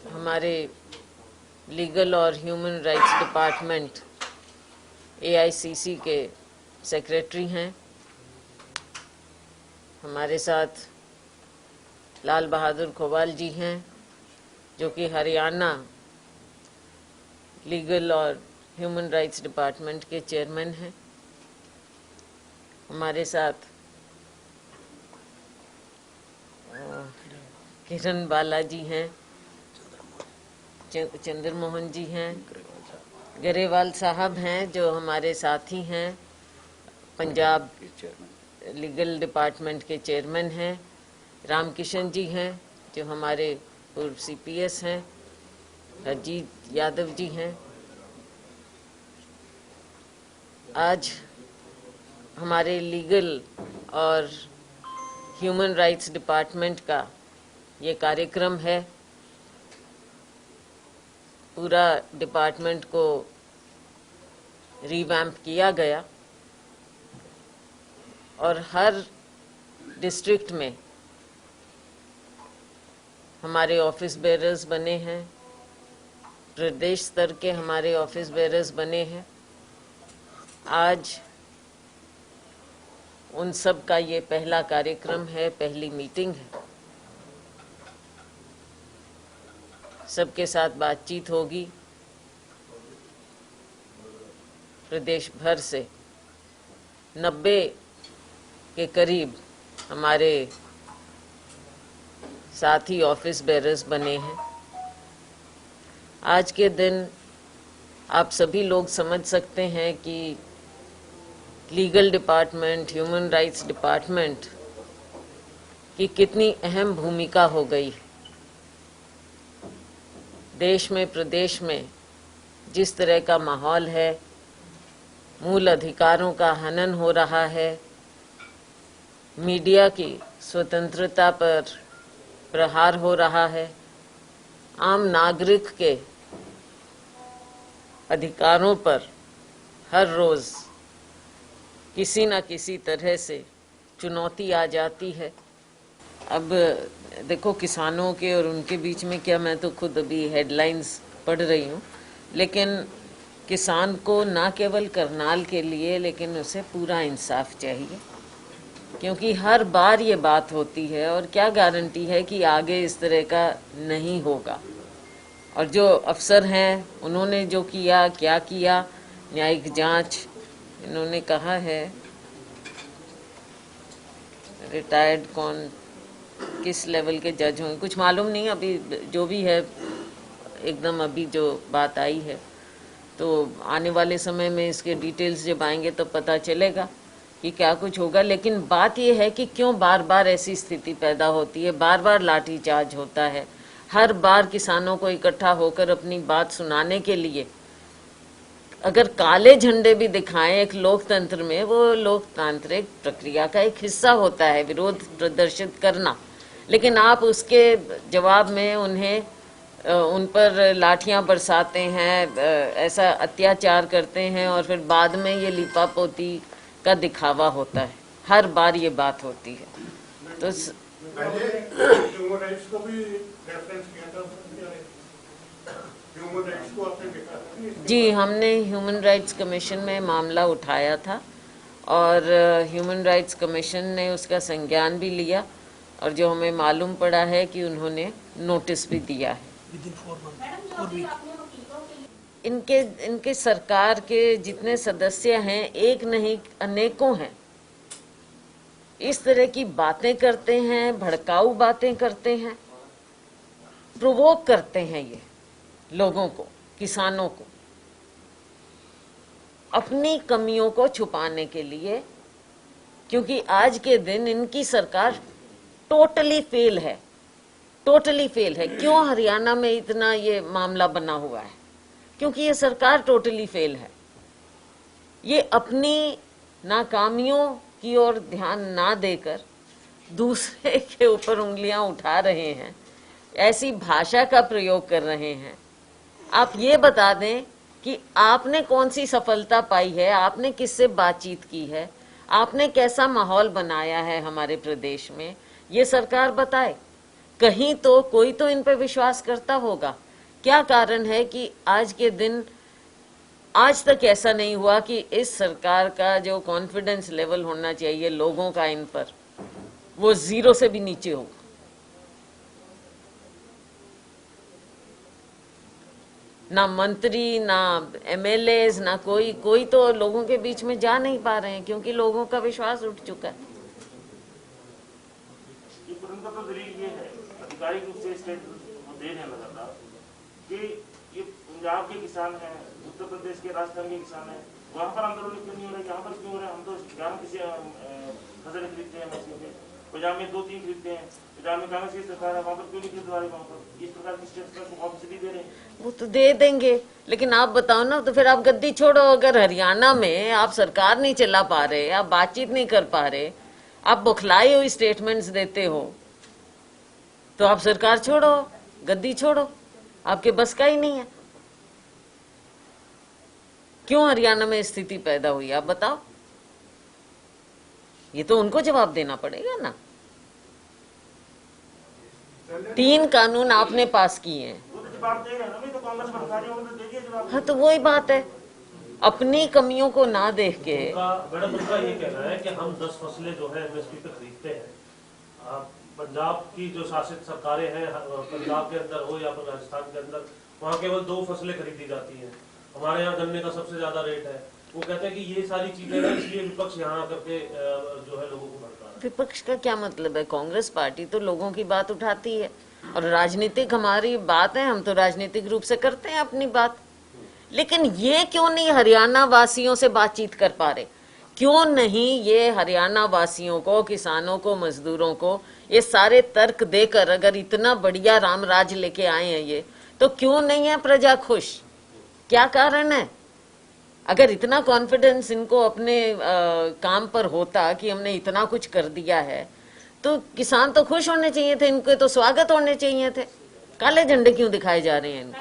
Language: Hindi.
हमारे लीगल और ह्यूमन राइट्स डिपार्टमेंट AICC के सेक्रेटरी हैं। हमारे साथ लाल बहादुर खोवाल जी हैं जो कि हरियाणा लीगल और ह्यूमन राइट्स डिपार्टमेंट के चेयरमैन हैं। हमारे साथ किरण बालाजी हैं, चंद्रमोहन जी हैं, गरेवाल साहब हैं जो हमारे साथी हैं, पंजाब लीगल डिपार्टमेंट के चेयरमैन हैं, रामकिशन जी हैं जो हमारे पूर्व CPS हैं, अजीत यादव जी हैं। आज हमारे लीगल और ह्यूमन राइट्स डिपार्टमेंट का ये कार्यक्रम है। पूरा डिपार्टमेंट को रिवैम्प किया गया और हर डिस्ट्रिक्ट में हमारे ऑफिस बेरर्स बने हैं, प्रदेश स्तर के हमारे ऑफिस बेरर्स बने हैं। आज उन सब का ये पहला कार्यक्रम है, पहली मीटिंग है। सबके साथ बातचीत होगी। प्रदेश भर से 90 के करीब हमारे साथी ऑफिस बेरर्स बने हैं। आज के दिन आप सभी लोग समझ सकते हैं कि legal department, human rights department की कितनी अहम भूमिका हो गई। देश में, प्रदेश में जिस तरह का माहौल है, मूल अधिकारों का हनन हो रहा है, मीडिया की स्वतंत्रता पर प्रहार हो रहा है, आम नागरिक के अधिकारों पर हर रोज किसी न किसी तरह से चुनौती आ जाती है। अब देखो, किसानों के और उनके बीच में क्या, मैं तो खुद अभी हेडलाइंस पढ़ रही हूँ, लेकिन किसान को ना केवल करनाल के लिए, लेकिन उसे पूरा इंसाफ चाहिए, क्योंकि हर बार ये बात होती है और क्या गारंटी है कि आगे इस तरह का नहीं होगा। और जो अफसर हैं उन्होंने जो किया, क्या किया, न्यायिक जांच, इन्होंने कहा है रिटायर्ड कौन किस लेवल के जज होंगे कुछ मालूम नहीं, अभी जो भी है एकदम अभी जो बात आई है, तो आने वाले समय में इसके डिटेल्स जब आएंगे तो पता चलेगा कि क्या कुछ होगा। लेकिन बात यह है कि क्यों बार बार ऐसी स्थिति पैदा होती है, बार बार लाठीचार्ज होता है, हर बार किसानों को इकट्ठा होकर अपनी बात सुनाने के लिए अगर काले झंडे भी दिखाएं एक लोकतंत्र में, वो लोकतांत्रिक प्रक्रिया का एक हिस्सा होता है विरोध प्रदर्शित करना, लेकिन आप उसके जवाब में उन्हें उन पर लाठियां बरसाते हैं, ऐसा अत्याचार करते हैं और फिर बाद में ये लिपापोती का दिखावा होता है। हर बार ये बात होती है। तो जी, हमने ह्यूमन राइट्स कमीशन में मामला उठाया था और ह्यूमन राइट्स कमीशन ने उसका संज्ञान भी लिया और जो हमें मालूम पड़ा है कि उन्होंने नोटिस भी दिया है। इनके सरकार के जितने सदस्य हैं, एक नहीं अनेकों हैं, इस तरह की बातें करते हैं, भड़काऊ बातें करते हैं, प्रोवोक करते हैं ये लोगों को, किसानों को, अपनी कमियों को छुपाने के लिए, क्योंकि आज के दिन इनकी सरकार टोटली फेल है, टोटली फेल है। क्यों हरियाणा में इतना ये मामला बना हुआ है? क्योंकि ये सरकार टोटली फेल है। ये अपनी नाकामियों की ओर ध्यान ना देकर दूसरे के ऊपर उंगलियां उठा रहे हैं, ऐसी भाषा का प्रयोग कर रहे हैं। आप ये बता दें कि आपने कौन सी सफलता पाई है, आपने किससे बातचीत की है, आपने कैसा माहौल बनाया है हमारे प्रदेश में ये सरकार बताए। कहीं तो कोई तो इन पे विश्वास करता होगा। क्या कारण है कि आज के दिन आज तक ऐसा नहीं हुआ कि इस सरकार का जो कॉन्फिडेंस लेवल होना चाहिए लोगों का इन पर, वो 0 से भी नीचे होगा। ना मंत्री, ना एमएलएज, ना कोई तो लोगों के बीच में जा नहीं पा रहे हैं, क्योंकि लोगों का विश्वास उठ चुका है। उनका तो दलील ये है, आधिकारिक रूप से स्टेट दे रहे हैं लगातार, कि ये पंजाब के किसान हैं, उत्तर प्रदेश के राजस्थान के किसान हैं, वहाँ पर आंदोलन क्यों नहीं हो रहा है, यहाँ पर क्यों हो रहा है? हम तो ग्राम किसी फसल खरीदते हैं, पंजाब में 2-3 खरीदते हैं, पंजाब में कांग्रेस की सरकार है, वहाँ पर क्यों नहीं खरीदवा रही? वहाँ पर इस प्रकार की स्टेट को ऑब्सिडी दे रहे हैं। वो तो दे देंगे, लेकिन आप बताओ ना, तो फिर आप गद्दी छोड़ो। अगर हरियाणा में आप सरकार नहीं चला पा रहे, आप बातचीत नहीं कर पा रहे, आप बौखलाई हुई स्टेटमेंट्स देते हो, तो आप सरकार छोड़ो, गद्दी छोड़ो। आपके बस का ही नहीं है। क्यों हरियाणा में स्थिति पैदा हुई, आप बताओ। ये तो उनको जवाब देना पड़ेगा ना। 3 कानून आपने पास किए हैं। हाँ, तो वही बात है, अपनी कमियों को ना देख के। मैडम, उनका ये कहना है कि हम 10 फसलें जो है एमएसपी पे खरीदते हैं। पंजाब की जो शासित सरकारें हैं, पंजाब के अंदर हो या फिर राजस्थान के अंदर, वहाँ केवल 2 फसलें खरीदी जाती हैं। हमारे यहाँ गन्ने का सबसे ज्यादा रेट है। वो कहते हैं कि ये सारी चीजें हैं, इसलिए विपक्ष यहाँ करके जो है लोगों को भड़का रहा है। विपक्ष का क्या मतलब है? कांग्रेस पार्टी तो लोगों की बात उठाती है, और राजनीतिक हमारी बात है, हम तो राजनीतिक रूप से करते हैं अपनी बात। लेकिन ये क्यों नहीं हरियाणा वासियों से बातचीत कर पा रहे? क्यों नहीं ये हरियाणा वासियों को, किसानों को, मजदूरों को ये सारे तर्क देकर, अगर इतना बढ़िया रामराज लेके आए हैं ये, तो क्यों नहीं है प्रजा खुश? क्या कारण है? अगर इतना कॉन्फिडेंस इनको अपने काम पर होता कि हमने इतना कुछ कर दिया है, तो किसान तो खुश होने चाहिए थे, इनके तो स्वागत होने चाहिए थे। काले झंडे क्यों दिखाए जा रहे हैं इनको?